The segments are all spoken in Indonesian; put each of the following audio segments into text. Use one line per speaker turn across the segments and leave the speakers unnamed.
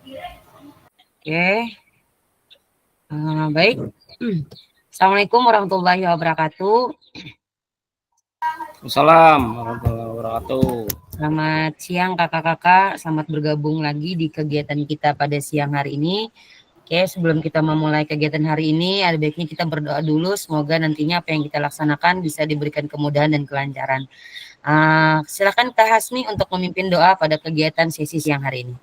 Oke, baik. Assalamualaikum warahmatullahi wabarakatuh.
Assalamualaikum warahmatullahi wabarakatuh.
Selamat siang kakak-kakak, selamat bergabung lagi di kegiatan kita pada siang hari ini. Oke, sebelum kita memulai kegiatan hari ini, ada baiknya kita berdoa dulu. Semoga nantinya apa yang kita laksanakan bisa diberikan kemudahan dan kelancaran. Silakan Kak Hasmi untuk memimpin doa pada kegiatan sesi siang hari ini.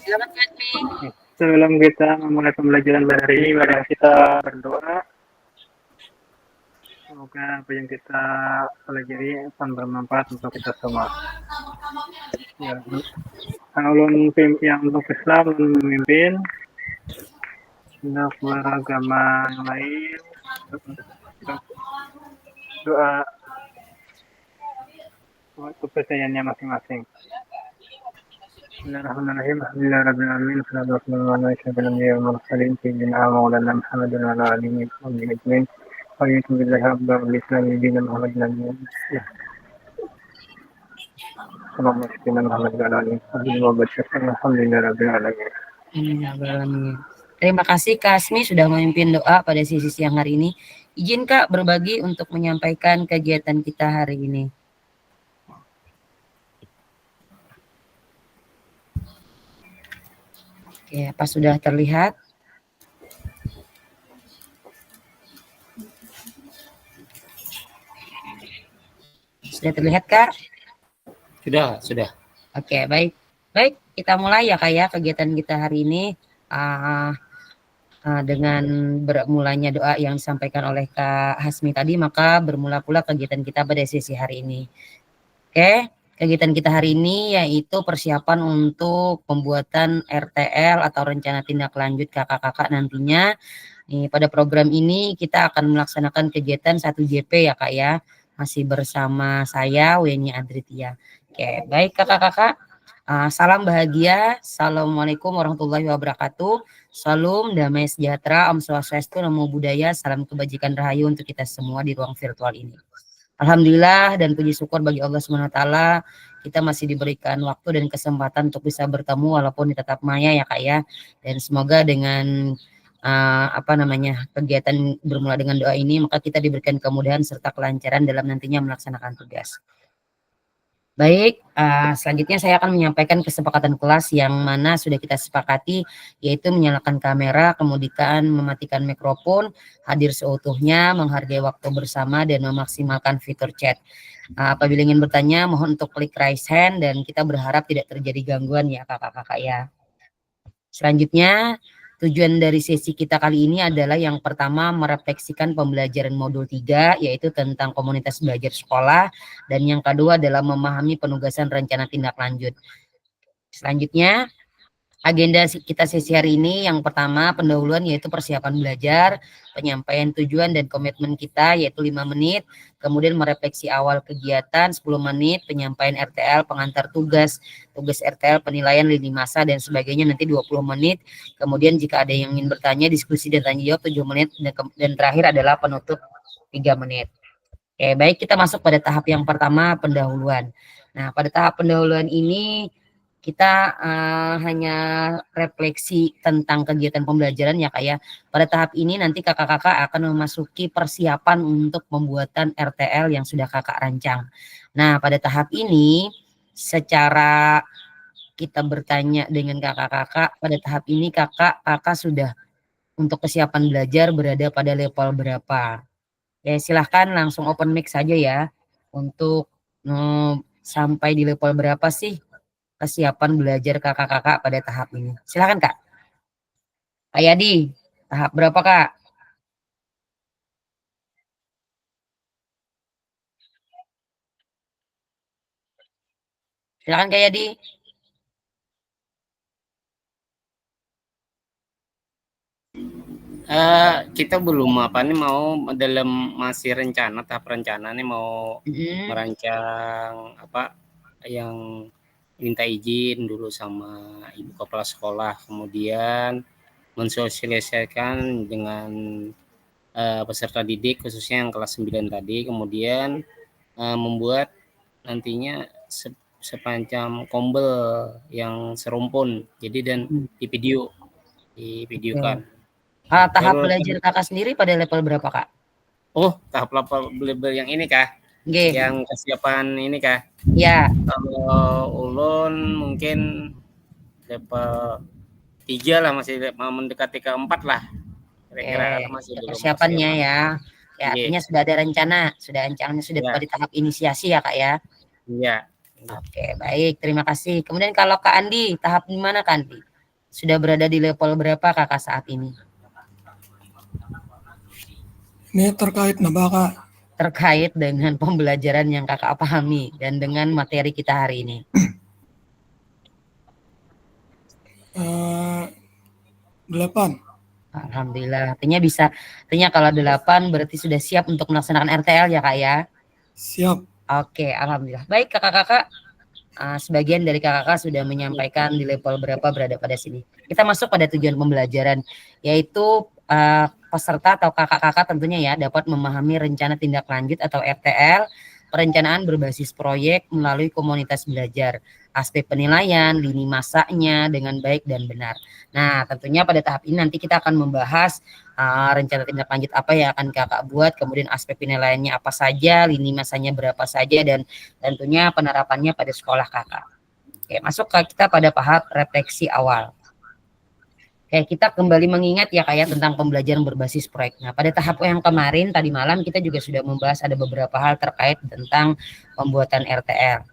Silakan Kak Hasmi.
Sebelum kita memulai pembelajaran hari ini, mari kita berdoa. Semoga apa yang kita pelajari akan bermanfaat untuk kita semua. Ya, ulun yang untuk Islam memimpin, untuk beragama yang lain, doa kepercayaannya masing-masing. Bismillahirrahmanirrahim. Alhamdulillahirabbil alamin. Wassalatu wassalamu ala asyrofil anbiya'i wal mursalin sayyidina Maulana Muhammadin wa ala alihi wa sahbihi ajmain. Wa billahi abdul islam dinan Muhammad nabi.
Terima kasih Kak Hasmi sudah memimpin doa pada sesi siang hari ini. Izin Kak berbagi untuk menyampaikan kegiatan kita hari ini. Oke, apa sudah terlihat? Sudah terlihat Kak?
Sudah.
Oke, baik. Baik, kita mulai ya Kak ya kegiatan kita hari ini. Dengan bermulanya doa yang disampaikan oleh Kak Hasmi tadi, maka bermula pula kegiatan kita pada sesi hari ini. Oke, kegiatan kita hari ini yaitu persiapan untuk pembuatan RTL atau rencana tindak lanjut kakak-kakak nantinya. Pada program ini kita akan melaksanakan kegiatan 1JP ya Kak ya. Masih bersama saya Weni Adritia. Oke, baik kakak-kakak. Salam bahagia. Assalamualaikum warahmatullahi wabarakatuh. Salam damai sejahtera, Om Swastiastu, Namo Buddhaya, salam kebajikan rahayu untuk kita semua di ruang virtual ini. Alhamdulillah dan puji syukur bagi Allah SWT, kita masih diberikan waktu dan kesempatan untuk bisa bertemu walaupun di tatap maya ya Kak ya. Dan semoga dengan kegiatan bermula dengan doa ini, maka kita diberikan kemudahan serta kelancaran dalam nantinya melaksanakan tugas. Baik, selanjutnya saya akan menyampaikan kesepakatan kelas yang mana sudah kita sepakati, yaitu menyalakan kamera, kemudian mematikan mikrofon, hadir seutuhnya, menghargai waktu bersama, dan memaksimalkan fitur chat. Apabila ingin bertanya, mohon untuk klik raise hand, dan kita berharap tidak terjadi gangguan ya kakak-kakak ya. Selanjutnya, tujuan dari sesi kita kali ini adalah yang pertama merefleksikan pembelajaran modul 3 yaitu tentang komunitas belajar sekolah, dan yang kedua adalah memahami penugasan rencana tindak lanjut. Selanjutnya, agenda kita sesi hari ini yang pertama pendahuluan yaitu persiapan belajar, penyampaian tujuan dan komitmen kita yaitu 5 menit, kemudian merefleksi awal kegiatan 10 menit, penyampaian RTL, pengantar tugas RTL, penilaian lini masa dan sebagainya nanti 20 menit, kemudian jika ada yang ingin bertanya diskusi dan tanya jawab 7 menit, dan terakhir adalah penutup 3 menit. Oke, baik, kita masuk pada tahap yang pertama, pendahuluan. Nah, pada tahap pendahuluan ini kita hanya refleksi tentang kegiatan pembelajaran ya Kak ya. Pada tahap ini nanti kakak-kakak akan memasuki persiapan untuk pembuatan RTL yang sudah kakak rancang. Nah, pada tahap ini secara kita bertanya dengan kakak-kakak, pada tahap ini kakak sudah untuk kesiapan belajar berada pada level berapa? Ya, silahkan langsung open mic saja ya. Untuk sampai di level berapa sih kesiapan belajar kakak-kakak pada tahap ini? Silahkan Kak. Kak Yadi, tahap berapa Kak? Silahkan Kak Yadi.
Kita belum mau dalam masih tahap rencana nih mau merancang yang minta izin dulu sama ibu kepala sekolah, kemudian mensosialisasikan dengan peserta didik khususnya yang kelas 9 tadi, kemudian membuat nantinya sepanjang kombel yang serumpun, jadi dan divideokan.
Tahap belajar kakak sendiri pada level berapa kak?
Oh, tahap level yang ini kah?
G.
Yang kesiapan ini kah?
Ya.
Kalau ulun mungkin level 3 lah, masih mendekati ke 4 lah. Kira-kira masih belum
persiapannya ya. Ya, artinya sudah ada rencana, sudah pada tahap inisiasi ya kak ya.
Iya.
Oke, baik, terima kasih. Kemudian kalau Kak Andi, tahap di mana Kak Andi? Sudah berada di level berapa kakak saat ini?
Ini terkait apa kak?
Terkait dengan pembelajaran yang kakak pahami dan dengan materi kita hari ini.
8.
Alhamdulillah, artinya kalau 8 berarti sudah siap untuk melaksanakan RTL ya kak ya?
Siap.
Oke, alhamdulillah. Baik kakak-kakak, sebagian dari kakak-kakak sudah menyampaikan di level berapa berada pada sini. Kita masuk pada tujuan pembelajaran, yaitu peserta atau kakak-kakak tentunya ya dapat memahami rencana tindak lanjut atau RTL, perencanaan berbasis proyek melalui komunitas belajar, aspek penilaian, lini masanya dengan baik dan benar. Nah, tentunya pada tahap ini nanti kita akan membahas rencana tindak lanjut apa yang akan kakak buat, kemudian aspek penilaiannya apa saja, lini masanya berapa saja, dan tentunya penerapannya pada sekolah kakak. Oke, masuk ke kita pada tahap refleksi awal. Oke, kita kembali mengingat ya kayak tentang pembelajaran berbasis proyek. Nah, pada tahap yang kemarin tadi malam kita juga sudah membahas ada beberapa hal terkait tentang pembuatan RTL.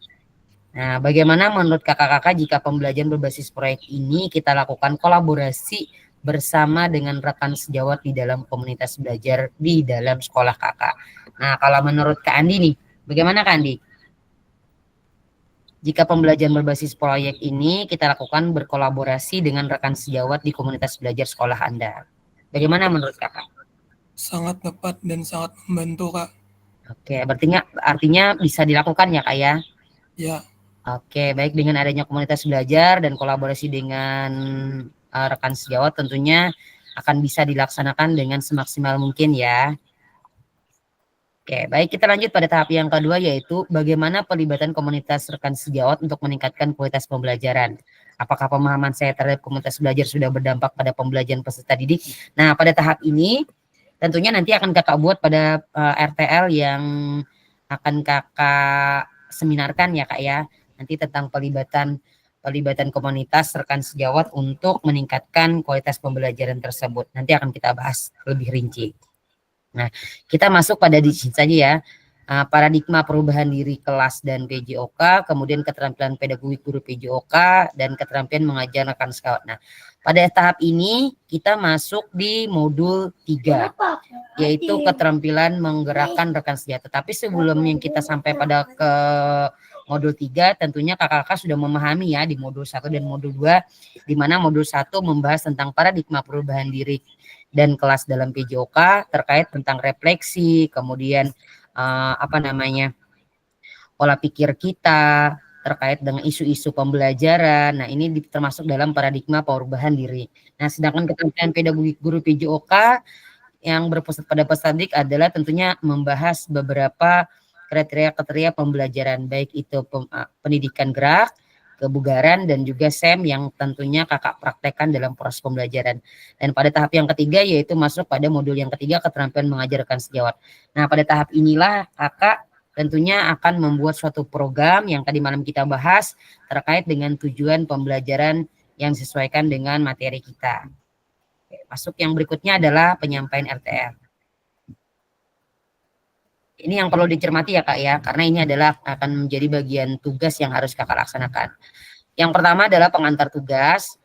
Nah, bagaimana menurut kakak-kakak jika pembelajaran berbasis proyek ini kita lakukan kolaborasi bersama dengan rekan sejawat di dalam komunitas belajar di dalam sekolah kakak? Nah, kalau menurut Kak Andi nih, bagaimana Kak Andi? Jika pembelajaran berbasis proyek ini kita lakukan berkolaborasi dengan rekan sejawat di komunitas belajar sekolah Anda. Bagaimana menurut kakak?
Sangat tepat dan sangat membantu kak.
Oke, artinya bisa dilakukan ya kak ya?
Ya.
Oke, baik, dengan adanya komunitas belajar dan kolaborasi dengan rekan sejawat tentunya akan bisa dilaksanakan dengan semaksimal mungkin ya. Oke, baik, kita lanjut pada tahap yang kedua yaitu bagaimana pelibatan komunitas rekan sejawat untuk meningkatkan kualitas pembelajaran. Apakah pemahaman saya terhadap komunitas belajar sudah berdampak pada pembelajaran peserta didik? Nah, pada tahap ini tentunya nanti akan kakak buat pada RTL yang akan kakak seminarkan ya kak ya. Nanti tentang pelibatan komunitas rekan sejawat untuk meningkatkan kualitas pembelajaran tersebut. Nanti akan kita bahas lebih rinci. Nah, kita masuk pada di sini saja ya. Paradigma perubahan diri kelas dan PJOK, kemudian keterampilan pedagogik guru PJOK, dan keterampilan mengajar rekan sejawat. Nah, pada tahap ini kita masuk di modul 3, yaitu keterampilan menggerakkan rekan sejawat. Tetapi sebelum yang kita sampai pada ke modul 3, tentunya kakak-kakak sudah memahami ya di modul 1 dan modul 2, di mana modul 1 membahas tentang paradigma perubahan diri dan kelas dalam PJOK terkait tentang refleksi, kemudian pola pikir kita terkait dengan isu-isu pembelajaran. Nah, ini termasuk dalam paradigma perubahan diri. Nah, sedangkan keterampilan pedagogik guru PJOK yang berpusat pada peserta didik adalah tentunya membahas beberapa kriteria pembelajaran, baik itu pendidikan gerak, kebugaran, dan juga SEM yang tentunya kakak praktekkan dalam proses pembelajaran. Dan pada tahap yang ketiga yaitu masuk pada modul yang ketiga, keterampilan mengajarkan sejawat. Nah, pada tahap inilah kakak tentunya akan membuat suatu program yang tadi malam kita bahas terkait dengan tujuan pembelajaran yang disesuaikan dengan materi kita. Oke, masuk yang berikutnya adalah penyampaian RTL. Ini yang perlu dicermati ya kak ya, karena ini adalah akan menjadi bagian tugas yang harus kakak laksanakan. Yang pertama adalah pengantar tugas.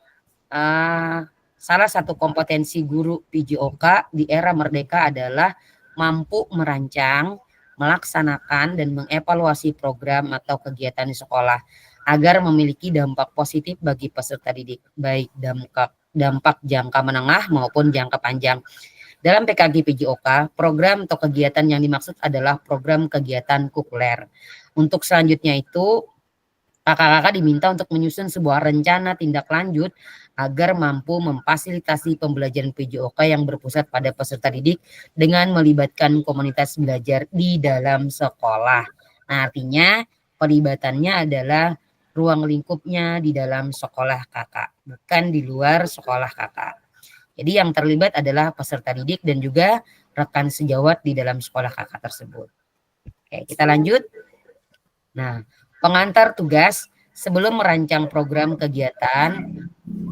Salah satu kompetensi guru PJOK di era merdeka adalah mampu merancang, melaksanakan, dan mengevaluasi program atau kegiatan di sekolah agar memiliki dampak positif bagi peserta didik, baik dampak jangka menengah maupun jangka panjang. Dalam PKG PJOK, program atau kegiatan yang dimaksud adalah program kegiatan kurikuler. Untuk selanjutnya itu Kakak-kakak diminta untuk menyusun sebuah rencana tindak lanjut agar mampu memfasilitasi pembelajaran PJOK yang berpusat pada peserta didik dengan melibatkan komunitas belajar di dalam sekolah. Nah, artinya pelibatannya adalah ruang lingkupnya di dalam sekolah kakak, bukan di luar sekolah kakak. Jadi yang terlibat adalah peserta didik dan juga rekan sejawat di dalam sekolah kakak tersebut. Oke, kita lanjut. Nah, pengantar tugas sebelum merancang program kegiatan,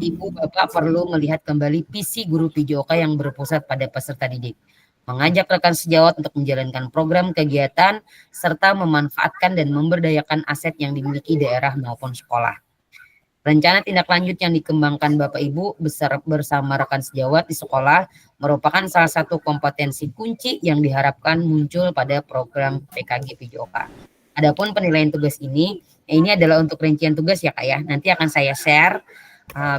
Ibu Bapak perlu melihat kembali visi guru PJOK yang berpusat pada peserta didik. Mengajak rekan sejawat untuk menjalankan program kegiatan serta memanfaatkan dan memberdayakan aset yang dimiliki daerah maupun sekolah. Rencana tindak lanjut yang dikembangkan Bapak Ibu bersama rekan sejawat di sekolah merupakan salah satu kompetensi kunci yang diharapkan muncul pada program PKG PJOK. Adapun penilaian tugas ini adalah untuk rincian tugas ya Kak ya. Nanti akan saya share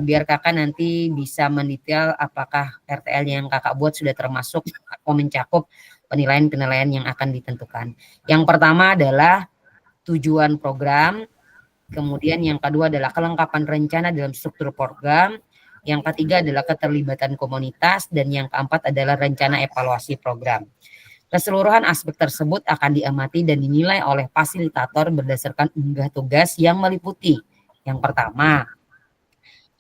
biar Kakak nanti bisa mendetail apakah RTL yang Kakak buat sudah termasuk atau mencakup penilaian-penilaian yang akan ditentukan. Yang pertama adalah tujuan program. Kemudian yang kedua adalah kelengkapan rencana dalam struktur program. Yang ketiga adalah keterlibatan komunitas. Dan yang keempat adalah rencana evaluasi program. Keseluruhan aspek tersebut akan diamati dan dinilai oleh fasilitator berdasarkan unggah tugas yang meliputi. Yang pertama,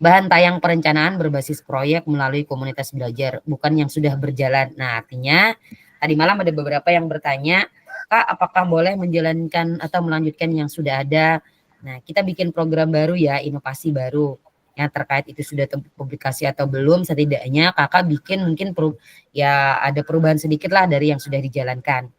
bahan tayang perencanaan berbasis proyek melalui komunitas belajar, bukan yang sudah berjalan. Nah, artinya tadi malam ada beberapa yang bertanya, Kak, apakah boleh menjalankan atau melanjutkan yang sudah ada? Nah, kita bikin program baru ya, inovasi baru. Yang terkait itu sudah publikasi atau belum, setidaknya kakak bikin mungkin ya ada perubahan sedikit lah dari yang sudah dijalankan.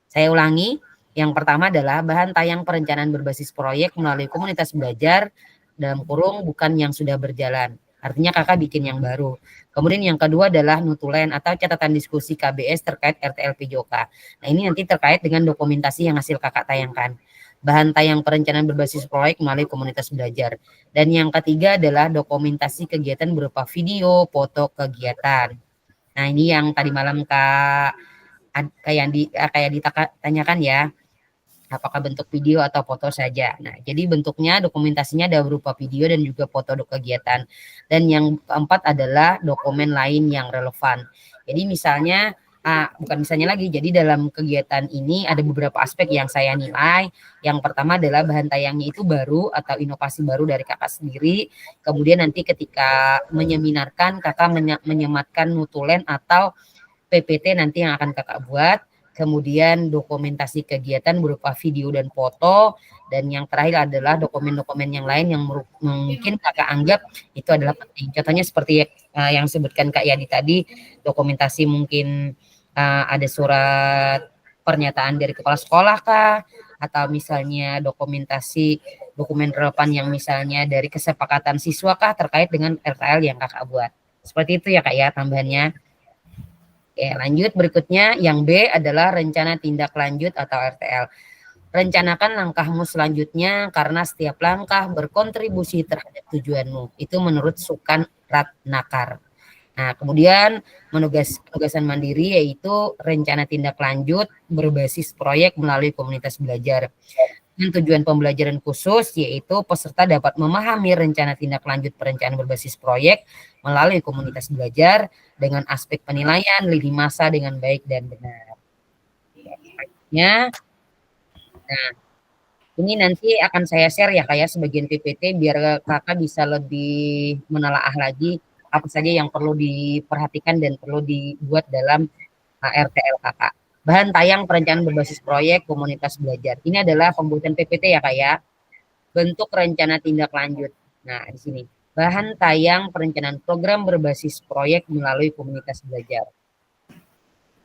Saya ulangi, yang pertama adalah bahan tayang perencanaan berbasis proyek melalui komunitas belajar, dalam kurung bukan yang sudah berjalan. Artinya kakak bikin yang baru. Kemudian yang kedua adalah nutulen atau catatan diskusi KBS terkait RTL PJOK. Nah, ini nanti terkait dengan dokumentasi yang hasil kakak tayangkan. Bahan tayang perencanaan berbasis proyek melalui komunitas belajar. Dan yang ketiga adalah dokumentasi kegiatan berupa video, foto kegiatan. Nah, ini yang tadi malam kayak ditanyakan ya, apakah bentuk video atau foto saja. Nah, jadi bentuknya dokumentasinya ada berupa video dan juga foto kegiatan. Dan yang keempat adalah dokumen lain yang relevan. Jadi misalnya bukan misalnya lagi, jadi dalam kegiatan ini ada beberapa aspek yang saya nilai. Yang pertama adalah bahan tayangnya itu baru atau inovasi baru dari kakak sendiri. Kemudian nanti ketika menyeminarkan, kakak menyematkan nutulen atau PPT nanti yang akan kakak buat. Kemudian dokumentasi kegiatan berupa video dan foto. Dan yang terakhir adalah dokumen-dokumen yang lain yang mungkin kakak anggap itu adalah penting. Contohnya seperti yang disebutkan Kak Yadi tadi, dokumentasi mungkin ada surat pernyataan dari kepala sekolah kah, atau misalnya dokumen relevan yang misalnya dari kesepakatan siswa kah terkait dengan RTL yang kakak buat. Seperti itu ya Kak ya tambahannya. Oke, lanjut berikutnya yang B adalah rencana tindak lanjut atau RTL. Rencanakan langkahmu selanjutnya karena setiap langkah berkontribusi terhadap tujuanmu. Itu menurut Sukan Ratnakar. Nah, kemudian penugasan mandiri yaitu rencana tindak lanjut berbasis proyek melalui komunitas belajar. Dan tujuan pembelajaran khusus yaitu peserta dapat memahami rencana tindak lanjut perencanaan berbasis proyek melalui komunitas belajar dengan aspek penilaian lini masa dengan baik dan benar. Nah, ini nanti akan saya share ya Kak ya sebagian PPT biar kakak bisa lebih menelaah lagi apa saja yang perlu diperhatikan dan perlu dibuat dalam RTL kakak. Bahan tayang perencanaan berbasis proyek komunitas belajar. Ini adalah pembuatan PPT ya Kak ya. Bentuk rencana tindak lanjut. Nah, di sini. Bahan tayang perencanaan program berbasis proyek melalui komunitas belajar.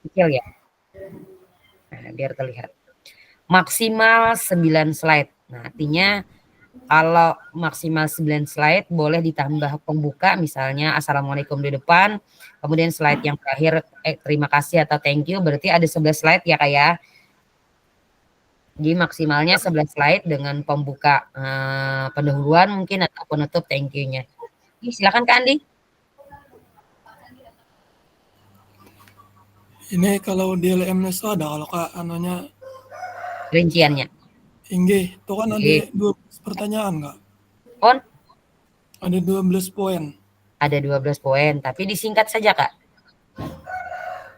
Kecil ya. Nah, biar terlihat. Maksimal 9 slide. Nah, artinya kalau maksimal 9 slide boleh ditambah pembuka misalnya Assalamualaikum di depan. Kemudian slide yang terakhir terima kasih atau thank you, berarti ada 11 slide ya Kak ya. Jadi maksimalnya 11 slide dengan pembuka pendahuluan mungkin atau penutup thank you-nya. Silakan Kak Andi.
Ini kalau di LMS itu ada kalau Kak anunya
Rinciannya.
Inggih, itu kan ada
Inggih.
12 pertanyaan, Kak.
On
Ada 12 poin.
ada 12 poin, tapi disingkat saja, Kak.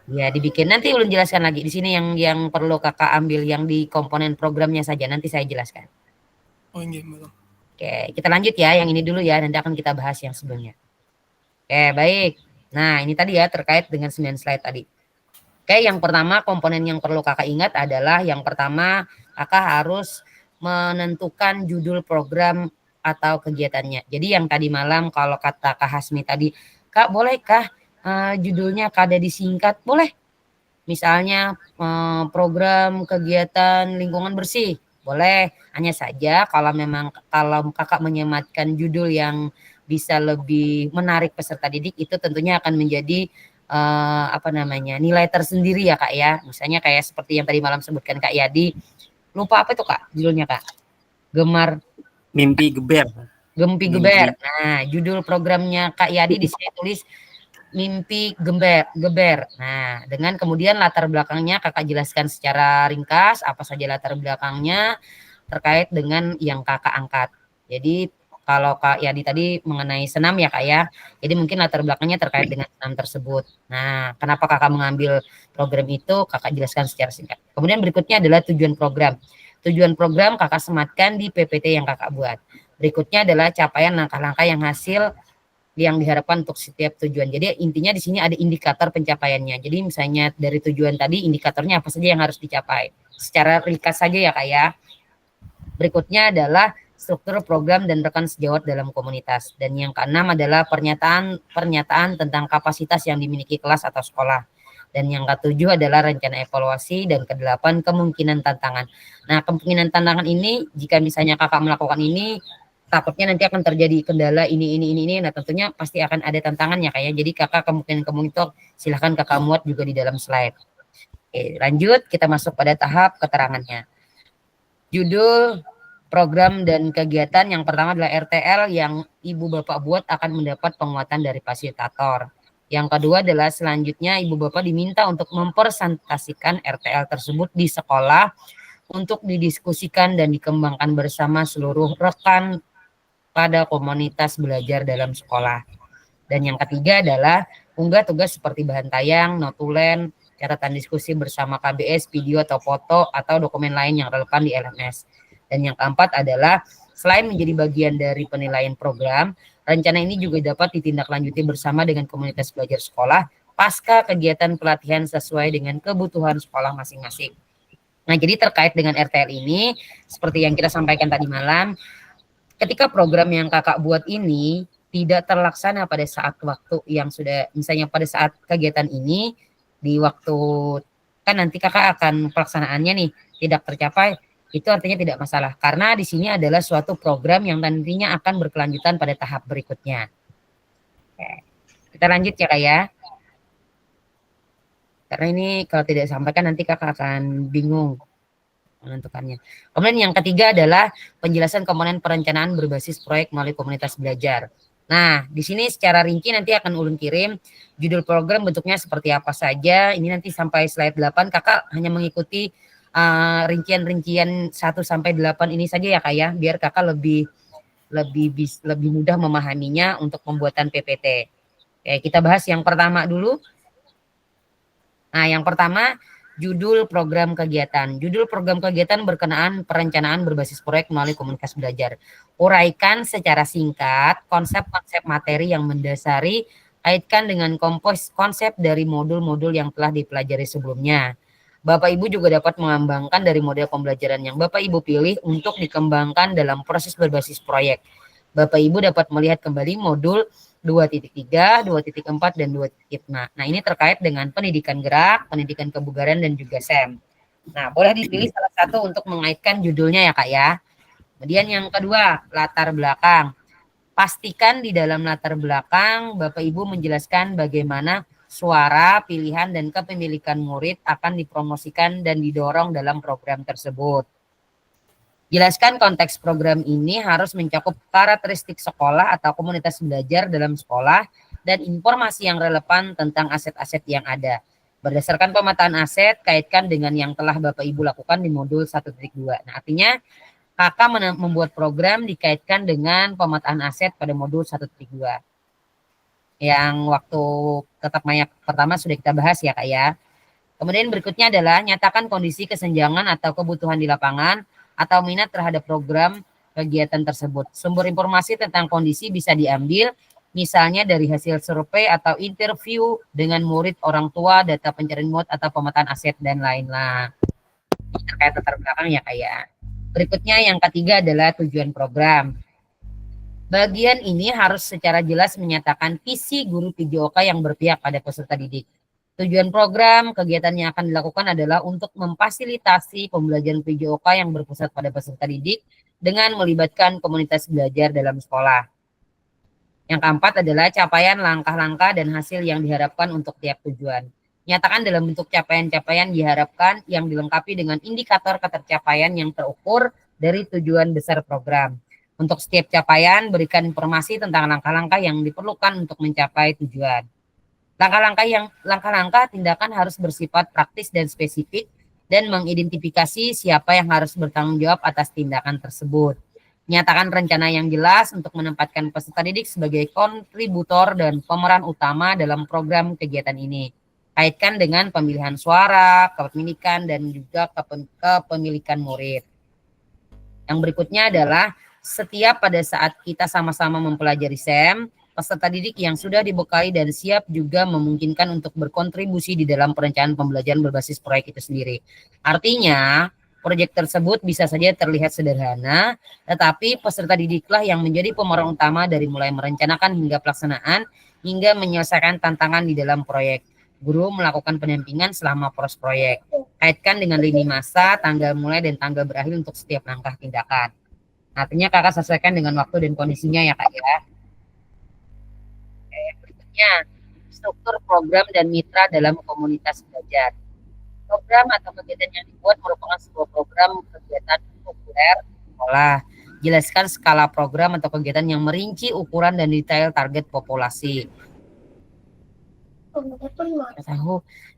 Ya, dibikin. Nanti ulun jelaskan lagi. Di sini yang perlu Kakak ambil yang di komponen programnya saja. Nanti saya jelaskan.
Oh, inggih, betul.
Oke, kita lanjut ya. Yang ini dulu ya. Nanti akan kita bahas yang sebelumnya. Oke, baik. Nah, ini tadi ya terkait dengan 9 slide tadi. Oke, yang pertama komponen yang perlu Kakak ingat adalah yang pertama Kakak harus menentukan judul program atau kegiatannya. Jadi yang tadi malam kalau kata Kak Hasmi tadi, Kak bolehkah judulnya kada disingkat? Boleh. Misalnya program kegiatan lingkungan bersih. Boleh. Hanya saja kalau memang kalau Kakak menyematkan judul yang bisa lebih menarik peserta didik, itu tentunya akan menjadi nilai tersendiri ya Kak ya. Misalnya kayak seperti yang tadi malam sebutkan Kak Yadi. Lupa apa itu Kak judulnya Kak? Gemar
Mimpi geber.
Gempi Geber. Nah, judul programnya Kak Yadi di sini tulis Mimpi Geber. Nah, dengan kemudian latar belakangnya Kakak jelaskan secara ringkas apa saja latar belakangnya terkait dengan yang Kakak angkat. Jadi kalau Kak Yadi tadi mengenai senam ya Kak ya. Jadi mungkin latar belakangnya terkait dengan senam tersebut. Nah, kenapa Kakak mengambil program itu Kakak jelaskan secara singkat. Kemudian berikutnya adalah tujuan program. Tujuan program Kakak sematkan di PPT yang Kakak buat. Berikutnya adalah capaian langkah-langkah yang hasil yang diharapkan untuk setiap tujuan. Jadi intinya di sini ada indikator pencapaiannya. Jadi misalnya dari tujuan tadi indikatornya apa saja yang harus dicapai. Secara ringkas saja ya Kak ya. Berikutnya adalah struktur program dan rekan sejawat dalam komunitas. Dan yang keenam adalah pernyataan tentang kapasitas yang dimiliki kelas atau sekolah. Dan yang ketujuh adalah rencana evaluasi, dan kedelapan kemungkinan tantangan. Nah, kemungkinan tantangan ini jika misalnya Kakak melakukan ini takutnya nanti akan terjadi kendala ini. Nah, tentunya pasti akan ada tantangannya Kak ya. Jadi Kakak kemungkinan itu silahkan Kakak muat juga di dalam slide. Oke, lanjut kita masuk pada tahap keterangannya. Judul program dan kegiatan yang pertama adalah RTL yang Ibu Bapak buat akan mendapat penguatan dari fasilitator. Yang kedua adalah selanjutnya Ibu Bapak diminta untuk mempresentasikan RTL tersebut di sekolah untuk didiskusikan dan dikembangkan bersama seluruh rekan pada komunitas belajar dalam sekolah. Dan yang ketiga adalah unggah tugas seperti bahan tayang, notulen, catatan diskusi bersama KBS, video atau foto atau dokumen lain yang relevan di LMS. Dan yang keempat adalah selain menjadi bagian dari penilaian program, rencana ini juga dapat ditindaklanjuti bersama dengan komunitas belajar sekolah pasca kegiatan pelatihan sesuai dengan kebutuhan sekolah masing-masing. Nah, jadi terkait dengan RTL ini, seperti yang kita sampaikan tadi malam, ketika program yang Kakak buat ini tidak terlaksana pada saat waktu yang sudah, misalnya pada saat kegiatan ini, di waktu, kan nanti Kakak akan pelaksanaannya nih, tidak tercapai, itu artinya tidak masalah. Karena di sini adalah suatu program yang nantinya akan berkelanjutan pada tahap berikutnya. Oke. Kita lanjut ya Kak ya. Karena ini kalau tidak disampaikan nanti Kakak akan bingung menentukannya. Kemudian yang ketiga adalah penjelasan komponen perencanaan berbasis proyek melalui komunitas belajar. Nah, di sini secara rinci nanti akan ulun kirim judul program bentuknya seperti apa saja. Ini nanti sampai slide 8 Kakak hanya mengikuti rincian-rincian 1 sampai 8 ini saja ya Kak ya, biar Kakak lebih mudah memahaminya untuk pembuatan PPT. Oke, kita bahas yang pertama dulu. Nah, yang pertama judul program kegiatan. Judul program kegiatan berkenaan perencanaan berbasis proyek melalui komunitas belajar. Uraikan secara singkat konsep-konsep materi yang mendasari, kaitkan dengan konsep dari modul-modul yang telah dipelajari sebelumnya. Bapak Ibu juga dapat mengembangkan dari model pembelajaran yang Bapak Ibu pilih untuk dikembangkan dalam proses berbasis proyek. Bapak Ibu dapat melihat kembali modul 2.3, 2.4, dan 2.5. Nah, ini terkait dengan pendidikan gerak, pendidikan kebugaran, dan juga SEM. Nah, boleh dipilih salah satu untuk mengaitkan judulnya ya Kak ya. Kemudian yang kedua, latar belakang. Pastikan di dalam latar belakang Bapak Ibu menjelaskan bagaimana suara, pilihan, dan kepemilikan murid akan dipromosikan dan didorong dalam program tersebut. Jelaskan konteks program ini harus mencakup karakteristik sekolah atau komunitas belajar dalam sekolah dan informasi yang relevan tentang aset-aset yang ada. Berdasarkan pemetaan aset, kaitkan dengan yang telah Bapak Ibu lakukan di modul 1.2. Nah, artinya Kakak membuat program dikaitkan dengan pemetaan aset pada modul 1.2. Yang waktu tetap maya pertama sudah kita bahas ya Kak ya. Kemudian berikutnya adalah nyatakan kondisi kesenjangan atau kebutuhan di lapangan atau minat terhadap program kegiatan tersebut. Sumber informasi tentang kondisi bisa diambil misalnya dari hasil survei atau interview dengan murid, orang tua, data pencarian muat atau pemetaan aset dan lain-lain. Terkait latar belakang ya Kak ya. Berikutnya yang ketiga adalah tujuan program. Bagian ini harus secara jelas menyatakan visi guru PJOK yang berpihak pada peserta didik. Tujuan program kegiatan yang akan dilakukan adalah untuk memfasilitasi pembelajaran PJOK yang berpusat pada peserta didik dengan melibatkan komunitas belajar dalam sekolah. Yang keempat adalah capaian langkah-langkah dan hasil yang diharapkan untuk tiap tujuan. Nyatakan dalam bentuk capaian-capaian diharapkan yang dilengkapi dengan indikator ketercapaian yang terukur dari tujuan besar program. Untuk setiap capaian, berikan informasi tentang langkah-langkah yang diperlukan untuk mencapai tujuan. Langkah-langkah tindakan harus bersifat praktis dan spesifik dan mengidentifikasi siapa yang harus bertanggung jawab atas tindakan tersebut. Nyatakan rencana yang jelas untuk menempatkan peserta didik sebagai kontributor dan pemeran utama dalam program kegiatan ini. Kaitkan dengan pemilihan suara, kepemilikan, dan juga kepemilikan murid. Yang berikutnya adalah setiap pada saat kita sama-sama mempelajari SEM, peserta didik yang sudah dibekali dan siap juga memungkinkan untuk berkontribusi di dalam perencanaan pembelajaran berbasis proyek itu sendiri. Artinya, proyek tersebut bisa saja terlihat sederhana, tetapi peserta didiklah yang menjadi pemeran utama dari mulai merencanakan hingga pelaksanaan, hingga menyelesaikan tantangan di dalam proyek. Guru melakukan pendampingan selama proses proyek. Kaitkan dengan lini masa, tanggal mulai dan tanggal berakhir untuk setiap langkah tindakan. Artinya kakak sesuaikan dengan waktu dan kondisinya ya kak ya. Oke, berikutnya, struktur program dan mitra dalam komunitas belajar. Program atau kegiatan yang dibuat merupakan sebuah program kegiatan populer sekolah. Jelaskan skala program atau kegiatan yang merinci ukuran dan detail target populasi.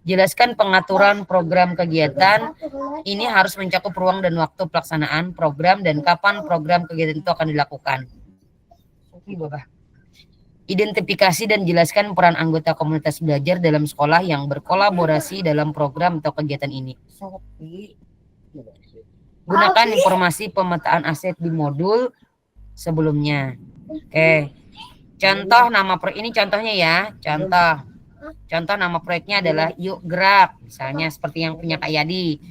Jelaskan pengaturan program kegiatan. Ini harus mencakup ruang dan waktu pelaksanaan program dan kapan program kegiatan itu akan dilakukan. Identifikasi dan jelaskan peran anggota komunitas belajar dalam sekolah yang berkolaborasi dalam program atau kegiatan ini. Gunakan informasi pemetaan aset di modul sebelumnya. Oke. Contoh nama proyek ini contohnya ya. Contoh nama proyeknya adalah Yuk Gerak. Misalnya seperti yang punya Kak Yadi.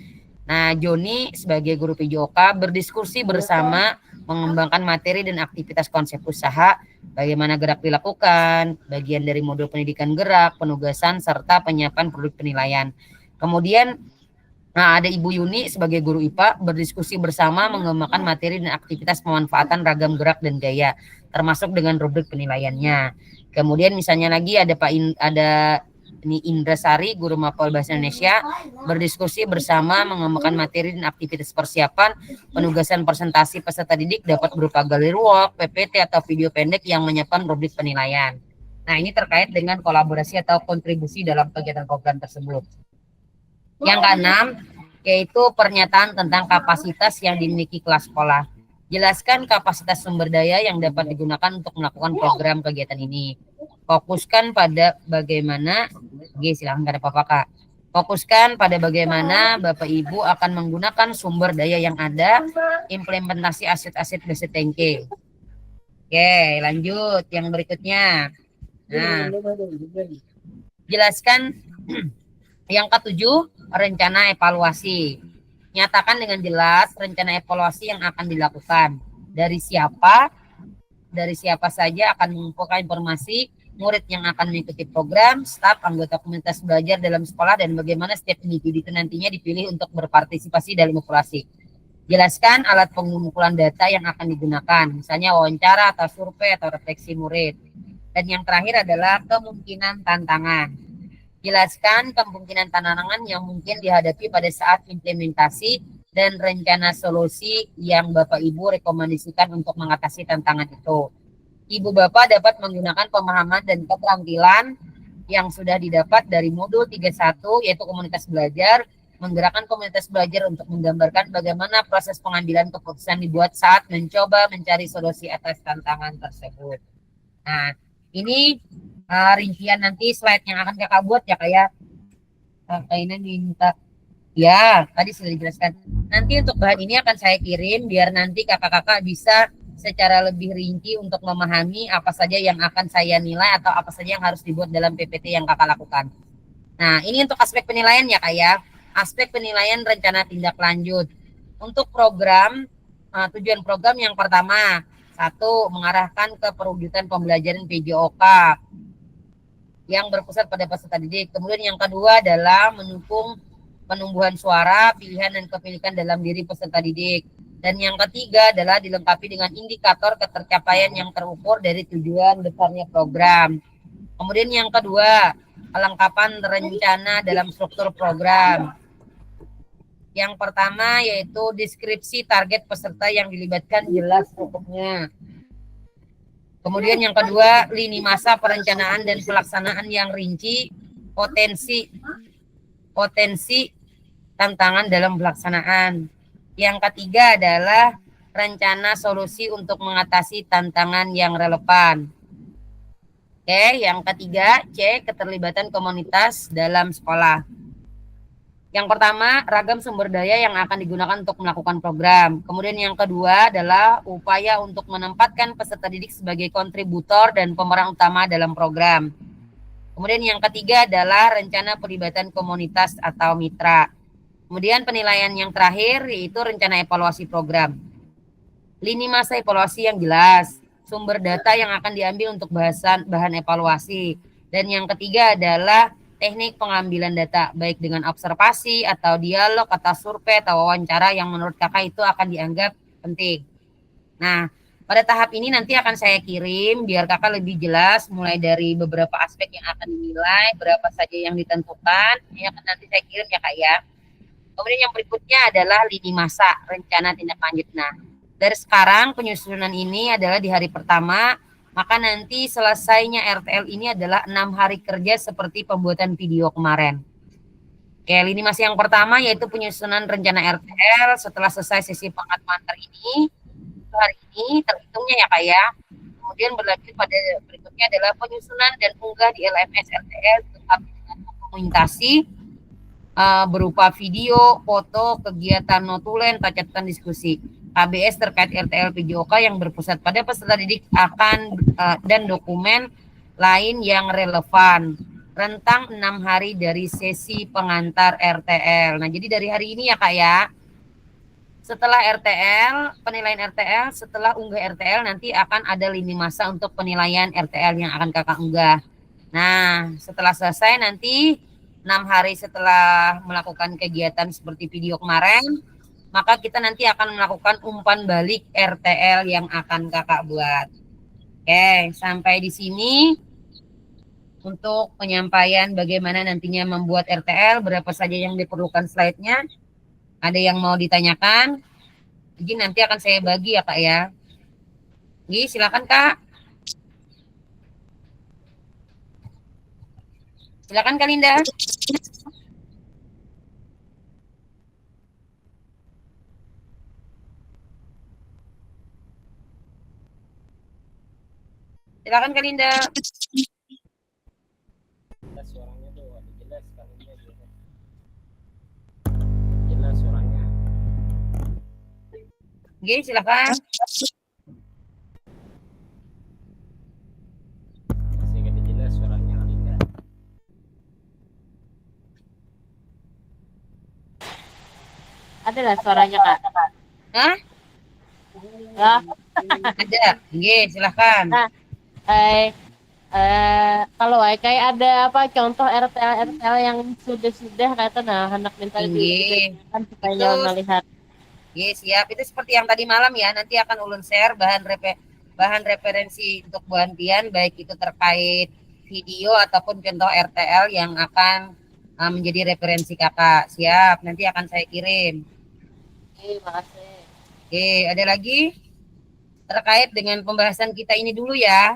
Nah, Joni sebagai guru PJOK berdiskusi bersama mengembangkan materi dan aktivitas konsep usaha, bagaimana gerak dilakukan, bagian dari modul pendidikan gerak, penugasan, serta penyiapan produk penilaian. Kemudian ada Ibu Yuni sebagai guru IPA berdiskusi bersama mengembangkan materi dan aktivitas pemanfaatan ragam gerak dan gaya, termasuk dengan rubrik penilaiannya. Kemudian misalnya lagi ada Indra Sari, guru Mapel Bahasa Indonesia, berdiskusi bersama mengembangkan materi dan aktivitas persiapan penugasan presentasi peserta didik dapat berupa gallery walk, PPT atau video pendek yang menyiapkan rubrik penilaian. Nah, ini terkait dengan kolaborasi atau kontribusi dalam kegiatan program tersebut. Yang keenam, yaitu pernyataan tentang kapasitas yang dimiliki kelas sekolah. Jelaskan kapasitas sumber daya yang dapat digunakan untuk melakukan program kegiatan ini. Fokuskan pada bagaimana, silahkan ada Bapak Kak. Fokuskan pada bagaimana Bapak Ibu akan menggunakan sumber daya yang ada, implementasi aset-aset basic thinking. Oke, lanjut yang berikutnya. Nah, jelaskan yang ketujuh, rencana evaluasi. Nyatakan dengan jelas rencana evaluasi yang akan dilakukan. Dari siapa saja akan mengumpulkan informasi, murid yang akan mengikuti program, staf, anggota komunitas belajar dalam sekolah, dan bagaimana setiap individu itu nantinya dipilih untuk berpartisipasi dalam evaluasi. Jelaskan alat pengumpulan data yang akan digunakan, misalnya wawancara atau survei atau refleksi murid. Dan yang terakhir adalah kemungkinan tantangan. Jelaskan kemungkinan tantangan yang mungkin dihadapi pada saat implementasi dan rencana solusi yang Bapak Ibu rekomendasikan untuk mengatasi tantangan itu. Ibu Bapak dapat menggunakan pemahaman dan keterampilan yang sudah didapat dari modul 31 yaitu komunitas belajar, menggerakkan komunitas belajar untuk menggambarkan bagaimana proses pengambilan keputusan dibuat saat mencoba mencari solusi atas tantangan tersebut. Nah, ini rincian nanti slide yang akan kakak buat ya, kayak ini minta. Ya, tadi sudah dijelaskan. Nanti untuk bahan ini akan saya kirim biar nanti kakak-kakak bisa secara lebih rinci untuk memahami apa saja yang akan saya nilai atau apa saja yang harus dibuat dalam PPT yang kakak lakukan. Nah, ini untuk aspek penilaian ya kak ya. Aspek penilaian rencana tindak lanjut. Untuk program, tujuan program yang pertama, satu, mengarahkan ke perwujudan pembelajaran PJOK yang berpusat pada peserta didik. Kemudian yang kedua adalah mendukung penumbuhan suara, pilihan dan kepemilikan dalam diri peserta didik. Dan yang ketiga adalah dilengkapi dengan indikator ketercapaian yang terukur dari tujuan besarnya program. Kemudian yang kedua, kelengkapan rencana dalam struktur program. Yang pertama yaitu deskripsi target peserta yang dilibatkan jelas strukturnya. Kemudian yang kedua, lini masa perencanaan dan pelaksanaan yang rinci, potensi tantangan dalam pelaksanaan. Yang ketiga adalah rencana solusi untuk mengatasi tantangan yang relevan. Oke, yang ketiga, C, keterlibatan komunitas dalam sekolah. Yang pertama, ragam sumber daya yang akan digunakan untuk melakukan program. Kemudian yang kedua adalah upaya untuk menempatkan peserta didik sebagai kontributor dan pemeran utama dalam program. Kemudian yang ketiga adalah rencana pelibatan komunitas atau mitra. Kemudian penilaian yang terakhir yaitu rencana evaluasi program. Lini masa evaluasi yang jelas, sumber data yang akan diambil untuk bahan evaluasi. Dan yang ketiga adalah teknik pengambilan data, baik dengan observasi atau dialog atau survei atau wawancara yang menurut kakak itu akan dianggap penting. Nah, pada tahap ini nanti akan saya kirim biar kakak lebih jelas mulai dari beberapa aspek yang akan dinilai, berapa saja yang ditentukan, ini akan nanti saya kirim ya kak ya. Kemudian yang berikutnya adalah lini masa, rencana tindak lanjut. Nah, dari sekarang penyusunan ini adalah di hari pertama, maka nanti selesainya RTL ini adalah 6 hari kerja seperti pembuatan video kemarin. Oke, lini masa yang pertama yaitu penyusunan rencana RTL setelah selesai sesi pengat-mantar ini, hari ini terhitungnya ya kak ya. Kemudian berlanjut pada berikutnya adalah penyusunan dan unggah di LMS RTL dengan dokumentasi berupa video, foto, kegiatan notulen, catatan diskusi. KBS terkait RTL PJOK yang berpusat pada peserta didik akan dan dokumen lain yang relevan. Rentang 6 hari dari sesi pengantar RTL. Nah, jadi dari hari ini ya kak ya. Setelah RTL, penilaian RTL, setelah unggah RTL nanti akan ada lini masa untuk penilaian RTL yang akan kakak unggah. Nah, setelah selesai nanti 6 hari setelah melakukan kegiatan seperti video kemarin, maka kita nanti akan melakukan umpan balik RTL yang akan kakak buat. Oke, sampai di sini untuk penyampaian bagaimana nantinya membuat RTL, berapa saja yang diperlukan slide-nya. Ada yang mau ditanyakan? Jadi nanti akan saya bagi ya kak ya. Jadi silakan kak. Silakan Kak Linda. Silakan Kak Linda.
Suaranya tuh jelas sekali, jelas suaranya.
Oke, silakan.
Masih gak jelas suaranya Linda.
Ada lah suaranya kak.
Hah?
Ya.
Ada. Oke, silakan.
Nah, kalau kayak ada apa contoh RTL yang sudah kata nah anak minta kan supaya jangan melihat.
Yes, siap. Itu seperti yang tadi malam ya. Nanti akan ulun share bahan referensi untuk Bu Antian, baik itu terkait video ataupun contoh RTL yang akan menjadi referensi kakak. Siap. Nanti akan saya kirim.
Oke, makasih.
Oke, ada lagi terkait dengan pembahasan kita ini dulu ya.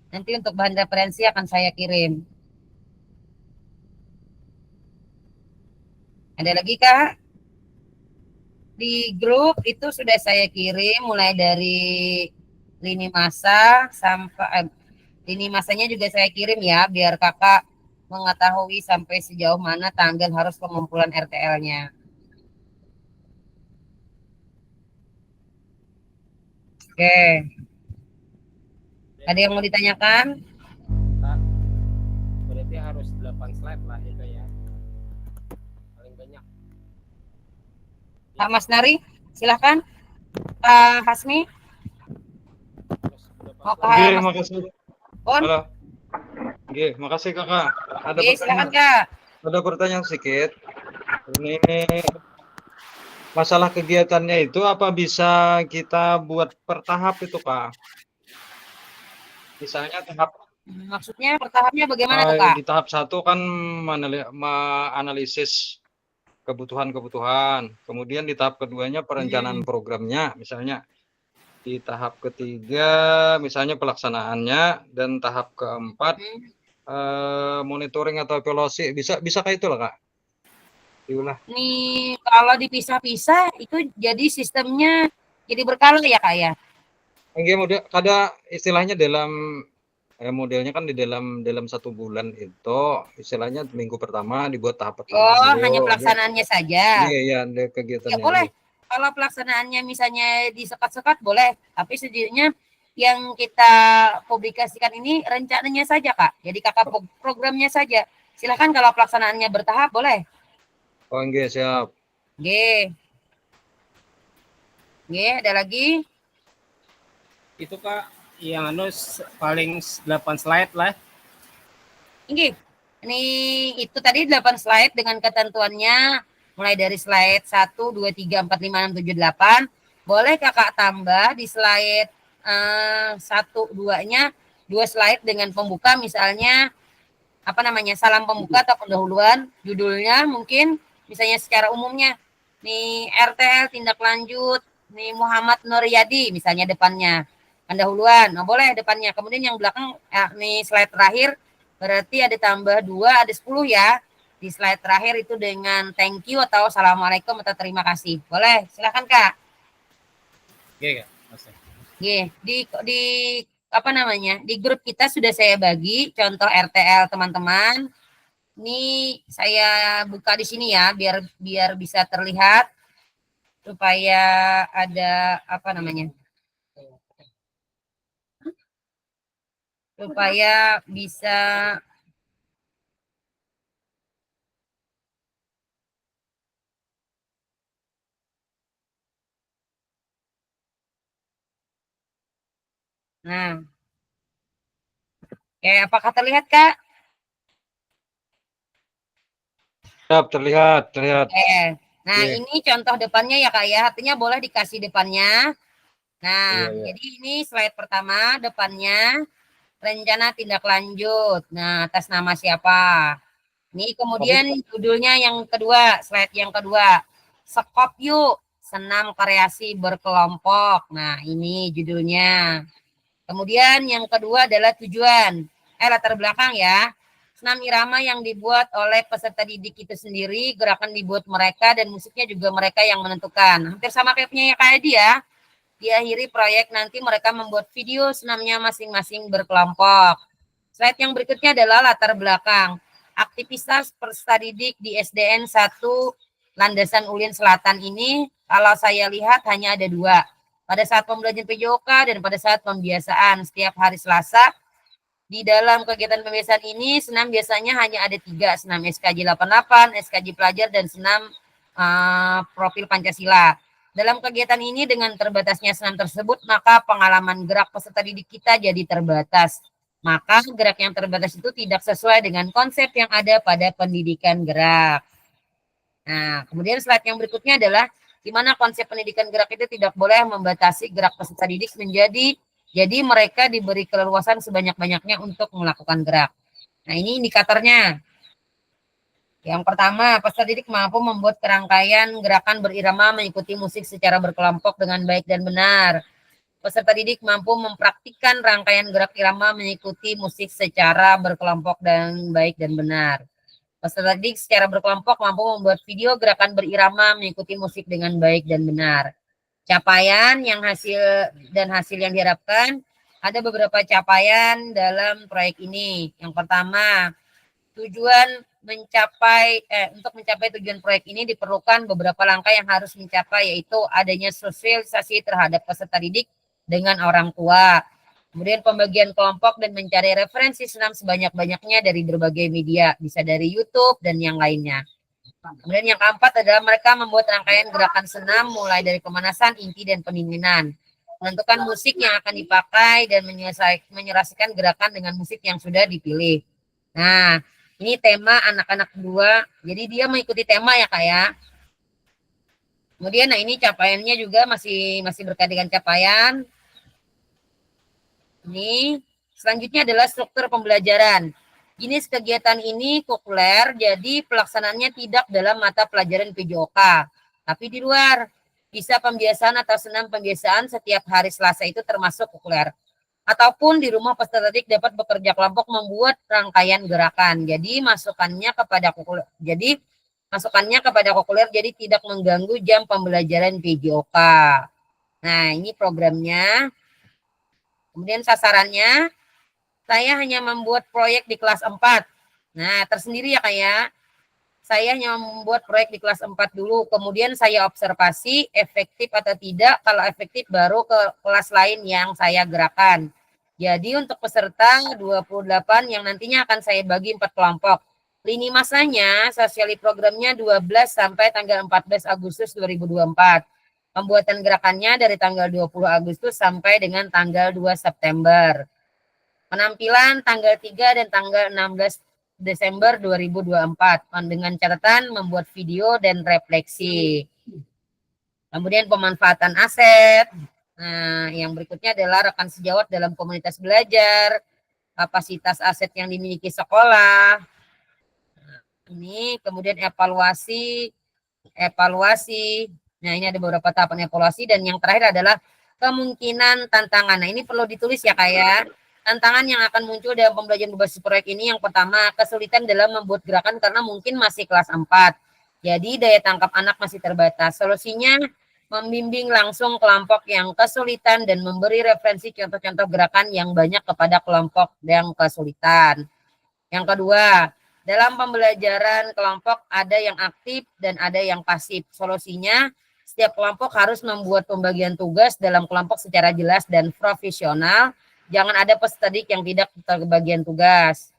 Nanti untuk bahan referensi akan saya kirim. Ada lagi Kak? Di grup itu sudah saya kirim mulai dari lini masa sampai lini masanya juga saya kirim ya, biar Kakak mengetahui sampai sejauh mana tanggal harus pengumpulan RTL-nya. Oke. Ada yang mau ditanyakan?
Kak, berarti harus 8 slide lah itu ya. Paling banyak.
Pak Mas Nari, silahkan. Pak Hasmi,
Terus berapa
mau ke
slide?
Oke,
Mas
makasih.
Pon?
Halo. Oke, makasih kakak. Ada
Oke, silakan
pertanyaan,
Kak.
ada pertanyaan sedikit. Ini masalah kegiatannya itu apa bisa kita buat per tahap itu kak? Misalnya tahap
Maksudnya pertahapnya bagaimana tuh Kak?
di tahap 1 kan menganalisis kebutuhan-kebutuhan. Kemudian di tahap keduanya perencanaan programnya, misalnya di tahap ketiga misalnya pelaksanaannya, dan tahap keempat monitoring atau evaluasi. Bisa kayak itu lah kak, diulah.
Nih kalau dipisah-pisah itu jadi sistemnya jadi berkala ya Kak ya?
Enggak, model ada istilahnya dalam modelnya kan di dalam 1 bulan itu istilahnya minggu pertama dibuat tahap pertama
Oh,
dulu.
hanya pelaksanaannya saja.
Iya, iya, ada
Ya
kegiatannya.
boleh. Kalau pelaksanaannya misalnya disekat-sekat boleh, tapi sejujurnya yang kita publikasikan ini rencananya saja Kak. Jadi Kakak programnya saja. Silakan kalau pelaksanaannya bertahap boleh.
Oh, enggak, siap.
G. G, ada lagi?
Itu Kak yang paling 8 slide lah.
Ini itu tadi 8 slide dengan ketentuannya mulai dari slide 1, 2, 3, 4, 5, 6, 7, 8. Boleh Kakak tambah di slide 1, 2-nya 2 slide dengan pembuka misalnya apa namanya salam pembuka atau pendahuluan, judulnya mungkin misalnya secara umumnya nih RTL tindak lanjut nih Muhammad Nuryadi misalnya depannya pendahuluan, nah boleh depannya. Kemudian yang belakang nih slide terakhir berarti ada tambah 2, ada 10 ya. Di slide terakhir itu dengan thank you atau assalamualaikum atau terima kasih. Boleh, silakan Kak.
Oke Kak.
Oke, di apa namanya? Di grup kita sudah saya bagi contoh RTL teman-teman. Ini saya buka di sini ya biar bisa terlihat supaya ada apa namanya? Supaya bisa Nah, apakah terlihat Kak?
Siap, terlihat.
Nah
Iya.
ini contoh depannya ya Kak ya, artinya boleh dikasih depannya. Nah,
Iya.
jadi ini slide pertama depannya rencana tindak lanjut. Nah, atas nama siapa? Ini kemudian judulnya yang kedua, slide yang kedua. Sekop yuk, senam kreasi berkelompok. Nah, ini judulnya. Kemudian yang kedua adalah tujuan. Latar belakang ya. Senam irama yang dibuat oleh peserta didik itu sendiri, gerakan dibuat mereka dan musiknya juga mereka yang menentukan. Hampir sama kayak punya Kak Edi ya. Diakhiri proyek nanti mereka membuat video senamnya masing-masing berkelompok. Slide yang berikutnya adalah latar belakang. Aktivitas peserta didik di SDN 1 Landasan Ulin Selatan ini, kalau saya lihat hanya ada 2. Pada saat pembelajaran PJOK dan pada saat pembiasaan setiap hari Selasa. Di dalam kegiatan pembiasaan ini, senam biasanya hanya ada 3, senam SKJ 88, SKJ pelajar, dan senam profil Pancasila. Dalam kegiatan ini dengan terbatasnya senam tersebut, maka pengalaman gerak peserta didik kita jadi terbatas. Maka gerak yang terbatas itu tidak sesuai dengan konsep yang ada pada pendidikan gerak. Nah, kemudian slide yang berikutnya adalah di mana konsep pendidikan gerak itu tidak boleh membatasi gerak peserta didik jadi mereka diberi keleluasan sebanyak-banyaknya untuk melakukan gerak. Nah, ini indikatornya. Yang pertama, peserta didik mampu membuat kerangkaian gerakan berirama mengikuti musik secara berkelompok dengan baik dan benar. peserta didik mampu mempraktikkan rangkaian gerak irama mengikuti musik secara berkelompok dan baik dan benar. Peserta didik secara berkelompok mampu membuat video gerakan berirama mengikuti musik dengan baik dan benar. Capaian yang hasil yang diharapkan, ada beberapa capaian dalam proyek ini. Yang pertama, untuk mencapai tujuan proyek ini diperlukan beberapa langkah yang harus dicapai, yaitu adanya sosialisasi terhadap peserta didik dengan orang tua. Kemudian pembagian kelompok dan mencari referensi senam sebanyak-banyaknya dari berbagai media, bisa dari YouTube dan yang lainnya. Kemudian yang keempat adalah mereka membuat rangkaian gerakan senam mulai dari pemanasan, inti, dan pendinginan. Menentukan musik yang akan dipakai dan menyelesaikan gerakan dengan musik yang sudah dipilih. Nah, ini tema anak-anak 2. Jadi dia mengikuti tema ya Kak ya. Kemudian nah ini capaiannya juga masih berkait dengan capaian. Ini selanjutnya adalah struktur pembelajaran. Jenis kegiatan ini kokuler, jadi pelaksanaannya tidak dalam mata pelajaran PJOK, tapi di luar. Bisa pembiasaan atau senam pembiasaan setiap hari Selasa itu termasuk kokuler. Ataupun di rumah peserta didik dapat bekerja kelompok membuat rangkaian gerakan. Jadi masukannya kepada kokuler jadi tidak mengganggu jam pembelajaran PJOK. Nah, ini programnya. Kemudian sasarannya, saya hanya membuat proyek di kelas 4. Nah, tersendiri ya Kak ya. Saya hanya membuat proyek di kelas 4 dulu. Kemudian saya observasi efektif atau tidak. Kalau efektif baru ke kelas lain yang saya gerakan. Jadi untuk peserta 28 yang nantinya akan saya bagi 4 kelompok. Lini masanya, sosiali programnya 12 sampai tanggal 14 Agustus 2024. Pembuatan gerakannya dari tanggal 20 Agustus sampai dengan tanggal 2 September. Penampilan tanggal 3 dan tanggal 16 Desember 2024 dengan catatan membuat video dan refleksi. Kemudian pemanfaatan aset. Nah, yang berikutnya adalah rekan sejawat dalam komunitas belajar, kapasitas aset yang dimiliki sekolah. Ini kemudian evaluasi. Nah, ini ada beberapa tahapan evaluasi dan yang terakhir adalah kemungkinan tantangan. Nah, ini perlu ditulis ya Kak ya. Tantangan yang akan muncul dalam pembelajaran berbasis proyek ini yang pertama, kesulitan dalam membuat gerakan karena mungkin masih kelas 4. Jadi daya tangkap anak masih terbatas. Solusinya membimbing langsung kelompok yang kesulitan dan memberi referensi contoh-contoh gerakan yang banyak kepada kelompok yang kesulitan. Yang kedua, dalam pembelajaran kelompok ada yang aktif dan ada yang pasif. Solusinya, setiap kelompok harus membuat pembagian tugas dalam kelompok secara jelas dan profesional. Jangan ada peserta didik yang tidak terbagian tugas.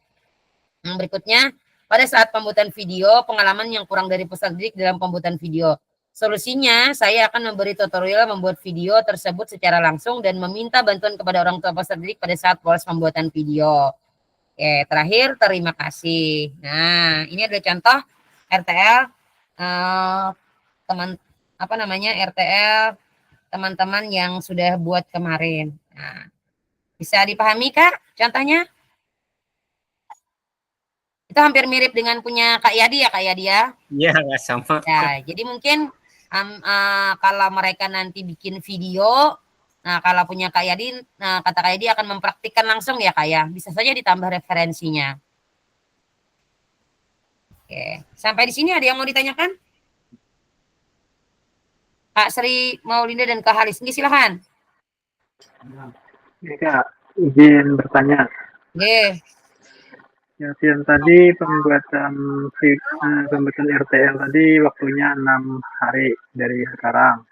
Yang berikutnya, pada saat pembuatan video, pengalaman yang kurang dari peserta didik dalam pembuatan video. Solusinya, saya akan memberi tutorial membuat video tersebut secara langsung dan meminta bantuan kepada orang tua peserta didik pada saat proses pembuatan video. Oke, terakhir terima kasih. Nah, ini adalah contoh RTL RTL teman-teman yang sudah buat kemarin. Nah, bisa dipahami Kak contohnya? Itu hampir mirip dengan punya Kak Yadi ya Kak Yadi ya?
Iya, nggak sama.
Ya, jadi mungkin kalau mereka nanti bikin video, nah kalau punya Kak Yadi, nah kata Kak Yadi akan mempraktikkan langsung ya Kak ya. Bisa saja ditambah referensinya. Oke, sampai di sini ada yang mau ditanyakan? Kak Sri Maulinda dan Kak Halis, silahkan.
Ya, Kak, izin bertanya.
Oke.
Yang tadi pembuatan RTL tadi waktunya 6 hari dari sekarang.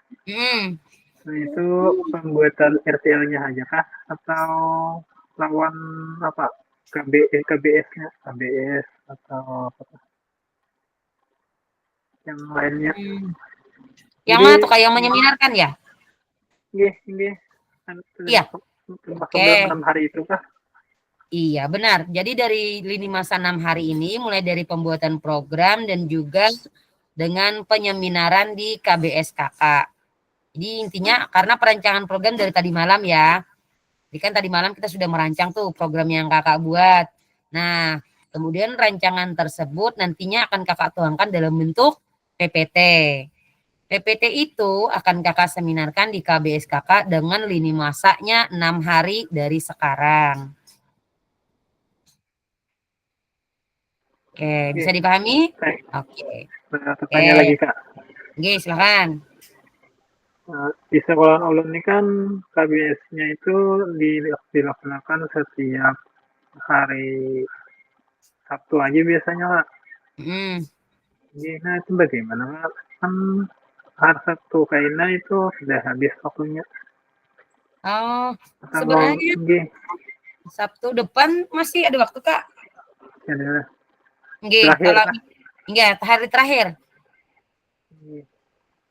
Nah, itu pembuatan RTL-nya aja kah? Atau lawan apa? KBS-nya? KBS atau apa? Yang lainnya?
Yang mana tuh Kak, yang menyeminarkan ya? Iya.
Oke. 6 hari itu kah?
Iya, benar. Jadi dari lini masa 6 hari ini, mulai dari pembuatan program dan juga dengan penyeminaran di KBSKK. Jadi intinya karena perancangan program dari tadi malam ya. Jadi kan tadi malam kita sudah merancang tuh program yang Kakak buat. Nah, kemudian rancangan tersebut nantinya akan Kakak tuangkan dalam bentuk PPT. PPT itu akan kakak seminarkan di KBS kakak dengan lini masanya 6 hari dari sekarang. Oke, bisa dipahami?
Baik,
Oke.
bertanya lagi Kak.
Oke, silakan.
Di sekolah ulun ini kan KBS-nya itu dilaksanakan setiap hari Sabtu aja biasanya Kak.
Hmm.
Nah itu bagaimana Kak? Kan hari Sabtu kayaknya itu sudah habis waktunya.
Oh,
Atau
sebenarnya
nggih,
Sabtu depan masih ada waktu, Kak.
ya,
Nggih,
terakhir
kalau
Kak.
enggak hari terakhir.
Nggih.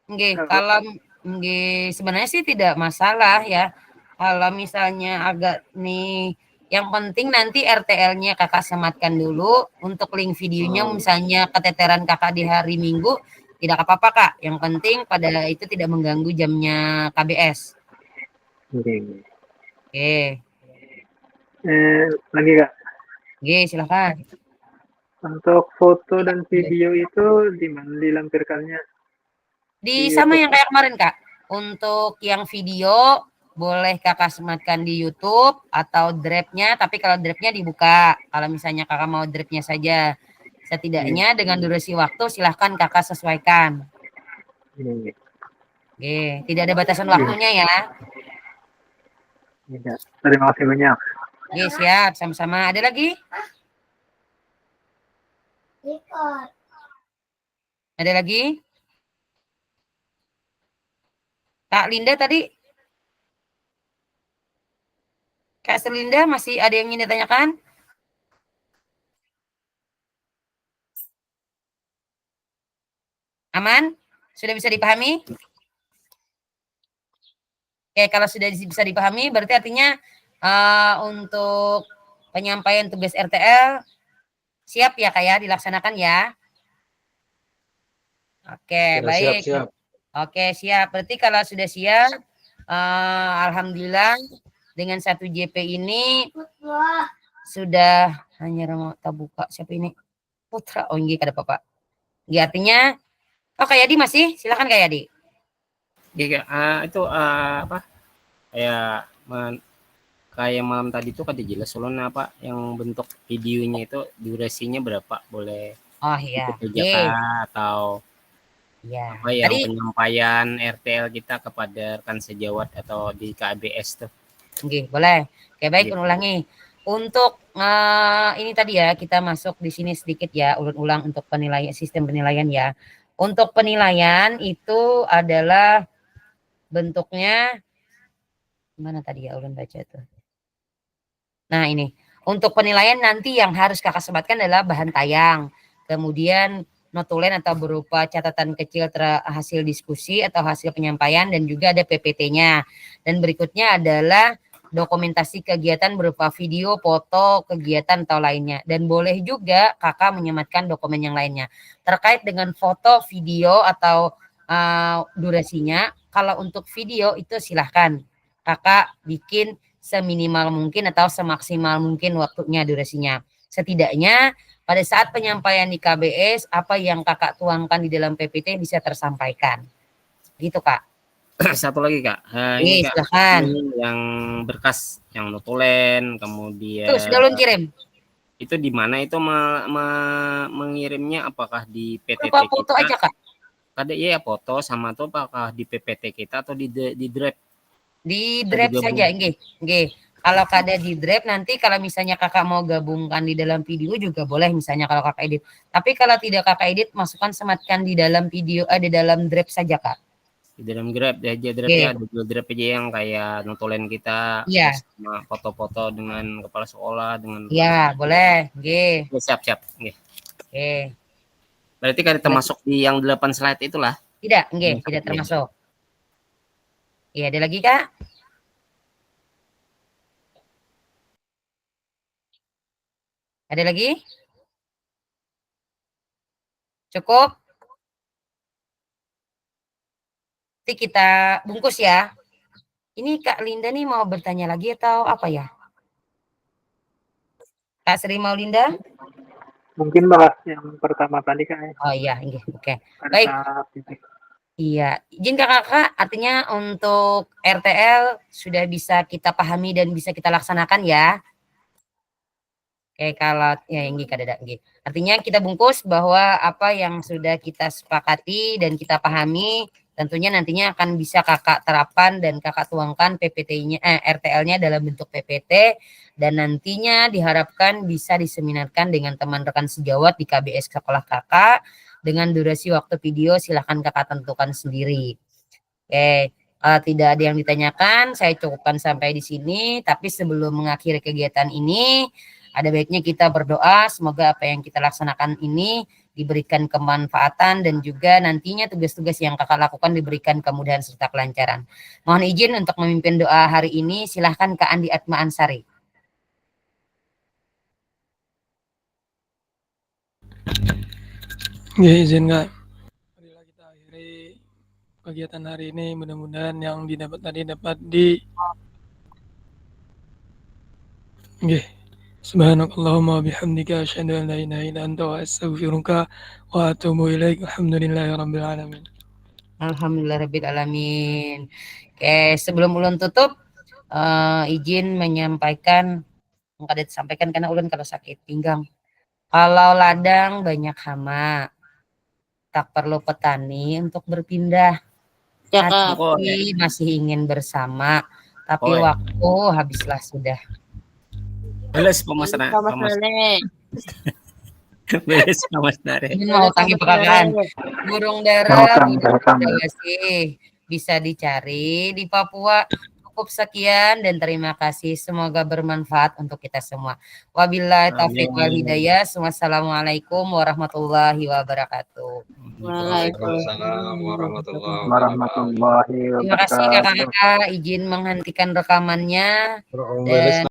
Nggih,
Kalau
kalau nggih sebenarnya sih tidak masalah ya. Kalau misalnya agak nih yang penting nanti RTL-nya kakak sematkan dulu untuk link videonya misalnya keteteran kakak di hari Minggu tidak apa-apa kak. Yang penting pada itu tidak mengganggu jamnya KBS.
nggih.
Oke,
Lagi Kak,
oke silakan.
untuk foto dan video itu di mana dilampirkannya?
Di
Di
sama yang
YouTube.
kayak kemarin kak. Untuk yang video boleh kakak sematkan di YouTube atau drive-nya, tapi kalau drive-nya dibuka. Kalau misalnya kakak mau drive-nya saja, setidaknya dengan durasi waktu silahkan kakak sesuaikan.
Nggih.
Oke, tidak ada batasan waktunya ya.
Iya. Terima kasih banyak.
Oke, siap, sama-sama. Ada lagi? Ada lagi? Kak Linda tadi? Kak Selinda masih ada yang ingin ditanyakan? Aman? Sudah bisa dipahami? Oke, kalau sudah bisa dipahami, berarti artinya untuk penyampaian tugas RTL siap ya Kak ya, dilaksanakan ya. Oke,
Ya,
baik.
siap.
Oke, siap. Berarti kalau sudah siap, alhamdulillah dengan 1 JP ini sudah hanya remote buka. Siapa ini? Putra. Oh, ini kada Bapak. Ini artinya Kak Yadi masih? Silakan Kak Yadi.
Iya, itu apa? Kayak malam tadi tuh kada jelas ulun apa yang bentuk videonya itu durasinya berapa? Boleh
Oh iya.
dikerjakan atau
Iya.
apa yang
Tadi
penyampaian RTL kita kepada rekan sejawat atau di KBS tuh.
Oke, boleh. Oke, baik,
Gitu.
ulangi. Untuk ini tadi ya, kita masuk di sini sedikit ya, ulang-ulang untuk penilaian sistem penilaian ya. Untuk penilaian itu adalah bentuknya mana tadi ya ulun baca tuh. Nah, ini. Untuk penilaian nanti yang harus kakak sematkan adalah bahan tayang. Kemudian notulen atau berupa catatan kecil hasil diskusi atau hasil penyampaian dan juga ada PPT-nya. Dan berikutnya adalah dokumentasi kegiatan berupa video, foto, kegiatan atau lainnya. Dan boleh juga kakak menyematkan dokumen yang lainnya. Terkait dengan foto, video atau durasinya, kalau untuk video itu silahkan kakak bikin seminimal mungkin atau semaksimal mungkin waktunya durasinya. Setidaknya pada saat penyampaian di KBS apa yang kakak tuangkan di dalam PPT bisa tersampaikan. Gitu Kak.
Satu lagi Kak, ini Kak,
Silakan.
ini yang berkas yang notulen,
Tuh,
kemudian
sudah ulun kirim.
itu di mana itu mengirimnya apakah di PTT
Berupa foto
kita?
aja Kak.
Ada ya foto sama tuh apakah di PPT kita atau di Drive?
Di
Bisa
drive
digabung.
saja, nggih. Kalau kada di drive nanti kalau misalnya kakak mau gabungkan di dalam video juga boleh misalnya kalau kakak edit. Tapi kalau tidak kakak edit masukkan sematkan di dalam video di dalam drive saja Kak.
Di dalam Grab aja Drive
Nggih.
ya, ada Google Drive aja yang kayak notulen kita,
Iya.
terus sama foto-foto dengan kepala sekolah dengan
Iya, boleh. Nggih.
siap. Nggih.
Oke.
Berarti kan termasuk di yang 8 slide itulah.
Tidak, nggih, tidak termasuk. Iya, ada lagi Kak? Ada lagi? Cukup? Nanti kita bungkus ya. Ini Kak Linda nih mau bertanya lagi atau apa ya? Kak Sri Maulinda?
Mungkin bahas yang pertama tadi Kak.
Oh iya, nggih. Oke.
Pada
Baik.
saat titik.
Iya, izin kakak, artinya untuk RTL sudah bisa kita pahami dan bisa kita laksanakan ya. Oke, kalau ya yang kada ada. Artinya kita bungkus bahwa apa yang sudah kita sepakati dan kita pahami tentunya nantinya akan bisa kakak terapkan dan kakak tuangkan PPT-nya RTL-nya dalam bentuk PPT dan nantinya diharapkan bisa diseminarkan dengan teman rekan sejawat di KBS sekolah kakak dengan durasi waktu video silahkan kakak tentukan sendiri. Oke, kalau tidak ada yang ditanyakan, saya cukupkan sampai di sini. Tapi sebelum mengakhiri kegiatan ini, ada baiknya kita berdoa semoga apa yang kita laksanakan ini diberikan kemanfaatan dan juga nantinya tugas-tugas yang kakak lakukan diberikan kemudahan serta kelancaran. Mohon izin untuk memimpin doa hari ini, silahkan Kak Andi Atma Ansari.
Ya, izin Kak. Marilah kita akhiri kegiatan hari ini. Mudah-mudahan yang didapat tadi dapat Subhanakallahumma bihamdika asyhadu an la ilaha illa anta wa astaghfiruka wa atubu ilaik. Alhamdulillahirabbil alamin.
Alhamdulillahirabbil alamin. Oke, sebelum ulun tutup izin menyampaikan yang kada disampaikan karena ulun kalau sakit pinggang. Kalau ladang banyak hama, tak perlu petani untuk berpindah.
Cakep.
Hati masih ingin bersama, tapi waktu habislah sudah.
Beles Mas
Nare.
Beles Mas Nare.
Ini mau tangi pekakan. Burung dara sih bisa dicari di Papua. Cukup sekian dan terima kasih. Semoga bermanfaat untuk kita semua. Wabillahi taufiq wal hidayah. Wassalamualaikum warahmatullahi wabarakatuh.
Waalaikumsalam warahmatullahi
Warahmatullahi
Terima kasih
wabarakatuh.
kakak-kakak. Izin menghentikan rekamannya.
wabarakatuh.
Dan